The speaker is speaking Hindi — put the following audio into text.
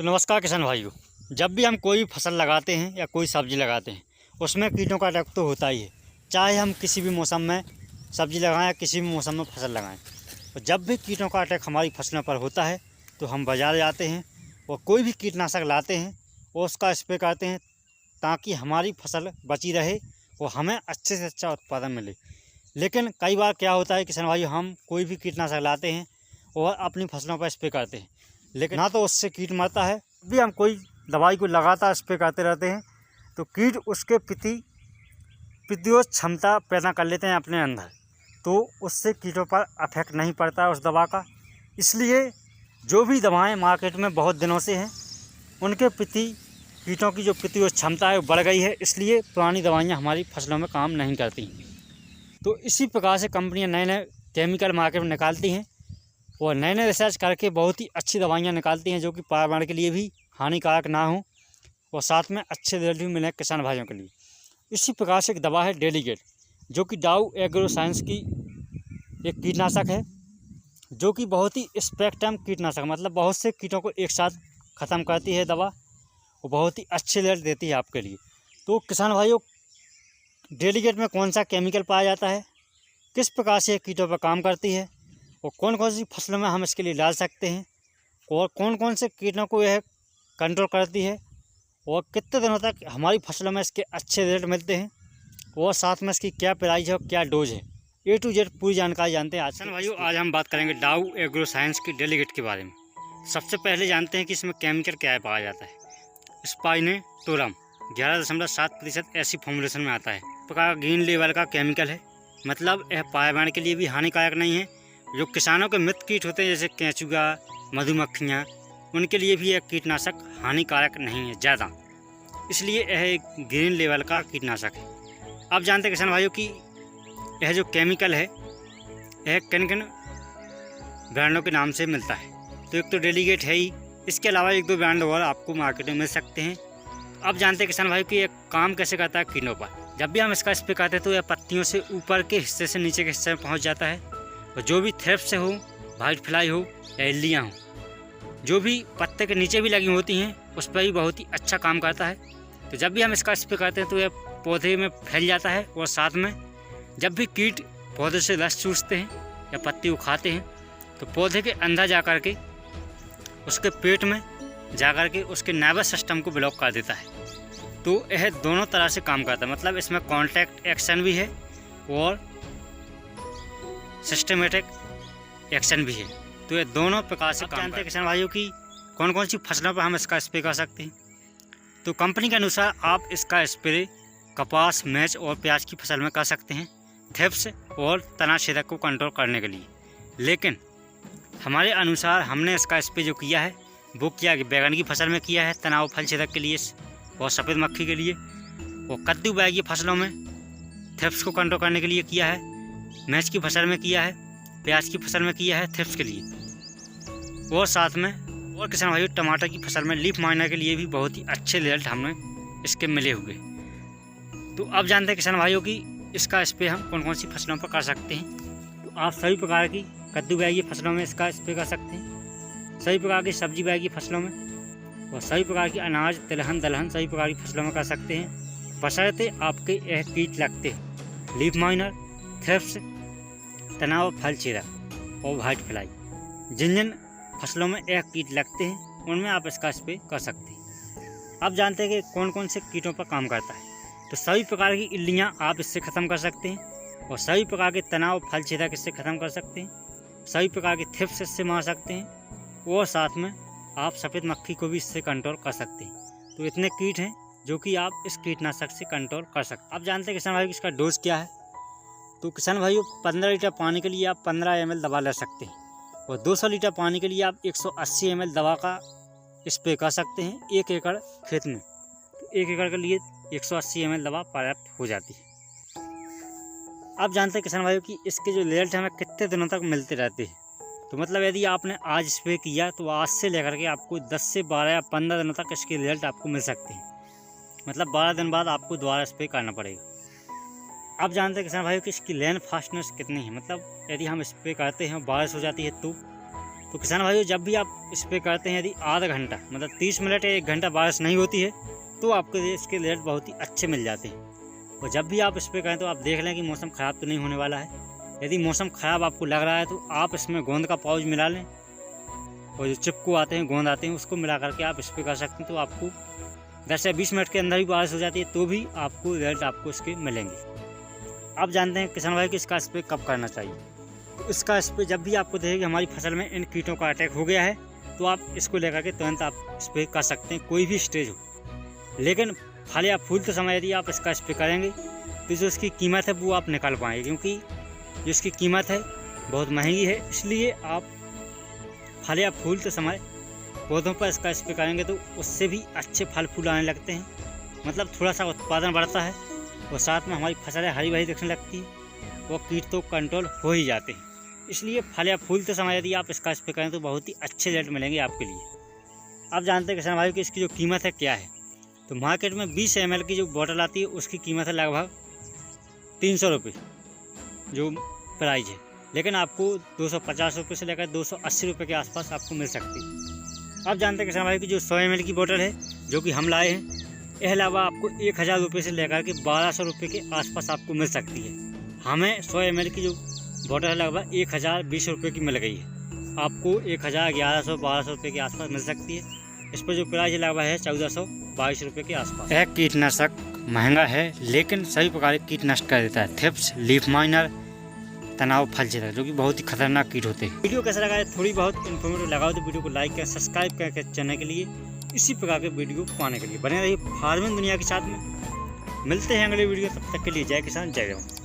तो नमस्कार किसान भाइयों। जब भी हम कोई फसल लगाते हैं या कोई सब्ज़ी लगाते हैं उसमें कीटों का अटैक तो होता ही है। चाहे हम किसी भी मौसम में सब्ज़ी लगाएं या किसी भी मौसम में फसल लगाएं, और जब भी कीटों का अटैक हमारी फसलों पर होता है तो हम बाज़ार जाते हैं और कोई भी कीटनाशक लाते हैं और उसका स्प्रे करते हैं ताकि हमारी फसल बची रहे और हमें अच्छे से अच्छा उत्पादन मिले। लेकिन कई बार क्या होता है किसान भाइयों, हम कोई भी कीटनाशक लाते हैं और अपनी फसलों पर स्प्रे करते हैं, लेकिन ना तो उससे कीट मरता है। भी हम कोई दवाई को लगातार स्प्रे करते रहते हैं तो कीट उसके प्रतिरोध क्षमता पैदा कर लेते हैं अपने अंदर, तो उससे कीटों पर अफेक्ट नहीं पड़ता है उस दवा का। इसलिए जो भी दवाएं मार्केट में बहुत दिनों से हैं उनके प्रति कीटों की जो प्रतिरोध क्षमता है वो बढ़ गई है, इसलिए पुरानी दवाइयाँ हमारी फसलों में काम नहीं करती। तो इसी प्रकार से कंपनियाँ नए नए केमिकल मार्केट में निकालती हैं और नए नए रिसर्च करके बहुत ही अच्छी दवाइयाँ निकालती हैं जो कि पर्यावरण के लिए भी हानिकारक ना हो और साथ में अच्छे रिजल्ट भी मिले किसान भाइयों के लिए। इसी प्रकार से एक दवा है डेलीगेट, जो कि डाउ एग्रो साइंस की एक कीटनाशक है, जो कि बहुत ही स्पेक्ट्रम कीटनाशक, मतलब बहुत से कीटों को एक साथ ख़त्म करती है दवा और बहुत ही अच्छे रिजल्ट देती है आपके लिए। तो किसान भाइयों, डेलीगेट में कौन सा केमिकल पाया जाता है, किस प्रकार से कीटों पर काम करती है और कौन कौन सी फसलों में हम इसके लिए डाल सकते हैं और कौन कौन से कीटों को यह कंट्रोल करती है और कितने दिनों तक हमारी फसलों में इसके अच्छे रिजल्ट मिलते हैं और साथ में इसकी क्या प्राइस है और क्या डोज है, A to Z पूरी जानकारी जानते हैं। आज भाइयों, आज हम बात करेंगे डाउ एग्रो साइंस की डेलीगेट के बारे में। सबसे पहले जानते हैं कि इसमें केमिकल क्या पाया जाता है। स्पाइनेटोरम 11.7% ऐसी फॉर्मुलेशन में आता है। प्रकार ग्रीन लेवल का केमिकल है, मतलब यह पर्यावरण के लिए भी हानिकारक नहीं है। जो किसानों के मित्र कीट होते हैं जैसे केंचुआ, मधुमक्खियाँ, उनके लिए भी यह कीटनाशक हानिकारक नहीं है ज़्यादा, इसलिए यह एक ग्रीन लेवल का कीटनाशक है। अब जानते हैं किसान भाइयों कि यह जो केमिकल है यह किन किन ब्रांडों के नाम से मिलता है। तो एक तो डेलीगेट है ही, इसके अलावा एक दो ब्रांड और आपको मार्केट में मिल सकते हैं। अब जानते हैं किसान भाइयों कि यह काम कैसे करता है कीटों पर। जब भी हम इसका स्प्रे करते हैं तो यह पत्तियों से ऊपर के हिस्से से नीचे के हिस्से में पहुँच जाता है और जो भी थ्रिप्स हो, वाइट फ्लाई हो या इल्लियाँ हो, जो भी पत्ते के नीचे भी लगी होती हैं उस पर भी बहुत ही अच्छा काम करता है। तो जब भी हम इसका स्प्रे करते हैं तो यह पौधे में फैल जाता है और साथ में जब भी कीट पौधे से रस चूसते हैं या पत्ती को खाते हैं तो पौधे के अंदर जा कर के उसके पेट में जा कर के उसके नर्वस सिस्टम को ब्लॉक कर देता है। तो यह दोनों तरह से काम करता है, मतलब इसमें कॉन्टैक्ट एक्शन भी है और सिस्टमेटिक एक्शन भी है। तो ये दोनों प्रकार से काम करते हैं किसान भाइयों की कौन कौन सी फसलों पर हम इसका स्प्रे कर सकते हैं। तो कंपनी के अनुसार आप इसका स्प्रे कपास, मिर्च और प्याज की फसल में कर सकते हैं थ्रिप्स और तना छेदक को कंट्रोल करने के लिए। लेकिन हमारे अनुसार हमने इसका स्प्रे जो किया है वो किया कि बैगन की फसल में किया है तनाव फल छेदक के लिए और सफ़ेद मक्खी के लिए, और कद्दू बैग की फसलों में थ्रिप्स को कंट्रोल करने के लिए किया है, मिर्च की फसल में किया है, प्याज की फसल में किया है थ्रिप्स के लिए, और साथ में और किसान भाइयों टमाटर की फसल में लीफ माइनर के लिए भी बहुत ही अच्छे रिजल्ट हमें इसके मिले हुए। तो अब जानते हैं किसान भाइयों कि इसका स्प्रे हम कौन कौन सी फसलों पर कर सकते हैं। तो आप सभी प्रकार की कद्दू बैग की फसलों में इसका स्प्रे कर सकते हैं, सभी प्रकार की सब्जी बैग की फसलों में और सभी प्रकार की अनाज, तिलहन, दलहन सभी प्रकार की फसलों में कर सकते हैं, बशर्ते आपके यह कीट लगते हैं लीफ माइनर, थ्रिप्स, तनाव फल छेदक और वाइट फ्लाई। जिन जिन फसलों में यह कीट लगते हैं उनमें आप इसका स्प्रे कर सकते हैं। अब जानते हैं कि कौन कौन से कीटों पर काम करता है। तो सभी प्रकार की इल्लियाँ आप इससे ख़त्म कर सकते हैं और सभी प्रकार के तनाव फल छेदक इससे ख़त्म कर सकते हैं, सभी प्रकार के थ्रिप्स इससे मार सकते हैं और साथ में आप सफ़ेद मक्खी को भी इससे कंट्रोल कर सकते हैं। तो इतने कीट हैं जो कि आप इस कीटनाशक से कंट्रोल कर सकते हैं। अब जानते हैं किसान भाई इसका डोज क्या है। तो किसान भाइयों 15 लीटर पानी के लिए आप 15 ml दवा ले सकते हैं और 200 लीटर पानी के लिए आप 180 ml दवा का स्प्रे कर सकते हैं 1 एकड़ खेत में। तो 1 एकड़ के लिए 180 ml दवा पर्याप्त हो जाती है। आप जानते हैं किसान भाइयों कि इसके जो रिजल्ट हमें कितने दिनों तक मिलते रहते हैं। तो मतलब यदि आपने आज स्प्रे किया तो आज से लेकर के आपको 10 से 12 या 15 दिनों तक इसके रिजल्ट आपको मिल सकते हैं, मतलब 12 दिन बाद आपको दोबारा स्प्रे करना पड़ेगा। आप जानते हैं किसान भाइयों कि इसकी लेन फास्टनेस कितनी है, मतलब यदि हम स्प्रे करते हैं बारिश हो जाती है तो तो किसान भाइयों, जब भी आप स्प्रे करते हैं, यदि आधा घंटा मतलब 30 मिनट या 1 घंटा बारिश नहीं होती है तो आपको इसके रिजल्ट बहुत ही अच्छे मिल जाते हैं। और जब भी आप स्प्रे करें तो आप देख लें कि मौसम ख़राब तो नहीं होने वाला है। यदि मौसम ख़राब आपको लग रहा है तो आप इसमें गोंद का पाउच मिला लें, और जो चिपको आते हैं, गोंद आते हैं, उसको मिला करके आप स्प्रे कर सकते हैं। तो आपको 10 या 20 मिनट के अंदर भी बारिश हो जाती है तो भी आपको रिजल्ट आपको इसके मिलेंगे। आप जानते हैं किसान भाई कि इसका स्प्रे कब करना चाहिए। तो इसका स्प्रे जब भी आपको देखे कि हमारी फसल में इन कीटों का अटैक हो गया है तो आप इसको लेकर के तुरंत आप स्प्रे कर सकते हैं, कोई भी स्टेज हो। लेकिन फल या फूल के समय यदि आप इसका स्प्रे करेंगे तो जो इसकी कीमत है वो आप निकाल पाएंगे, क्योंकि जो इसकी कीमत है बहुत महंगी है। इसलिए आप फल या फूल के समय पौधों पर इसका स्प्रे करेंगे तो उससे भी अच्छे फल फूल आने लगते हैं, मतलब थोड़ा सा उत्पादन बढ़ता है और साथ में हमारी फसलें हरी भरी दिखने लगती है और कीट तो कंट्रोल हो ही जाते हैं। इसलिए फल या फूल के समय यदि आप इसका स्प्रे करें तो बहुत ही अच्छे रिजल्ट मिलेंगे आपके लिए। आप जानते हैं किसान भाई कि इसकी जो कीमत है क्या है। तो मार्केट में 20 ml की जो बोतल आती है उसकी कीमत है लगभग 300 रुपये जो प्राइस है, लेकिन आपको 250 रुपये से लेकर 280 रुपये के आसपास आपको मिल सकती है। आप जानते हैं किसान भाई कि जो 100 ml की बोतल है जो कि हम लाए हैं, इसके अलावा आपको 1000 रुपये से लेकर के 1200 रुपये के आसपास आपको मिल सकती है। हमें 100 ml की जो बोतल है लगभग 1020 रुपये की मिल गई है, आपको 1000, 1100, 1200 रुपये के आसपास मिल सकती है। इस पर जो प्राइस लगभग है 1422 रुपये के आसपास। यह कीटनाशक महंगा है लेकिन सभी प्रकार के कीट नष्ट कर देता है। थ्रिप्स, लीफ माइनर, तनाव, फल छेदक, जो कि बहुत ही खतरनाक कीट होते हैं। वीडियो कैसा लगा है, थोड़ी बहुत इन्फॉर्मेटिव लगाओ तो वीडियो को लाइक कर, सब्सक्राइब करके चैनल के लिए इसी प्रकार के वीडियो पाने के लिए बने रहिए फार्मिंग दुनिया के साथ में। मिलते हैं अगले वीडियो, तब तक के लिए जय किसान जय जवान।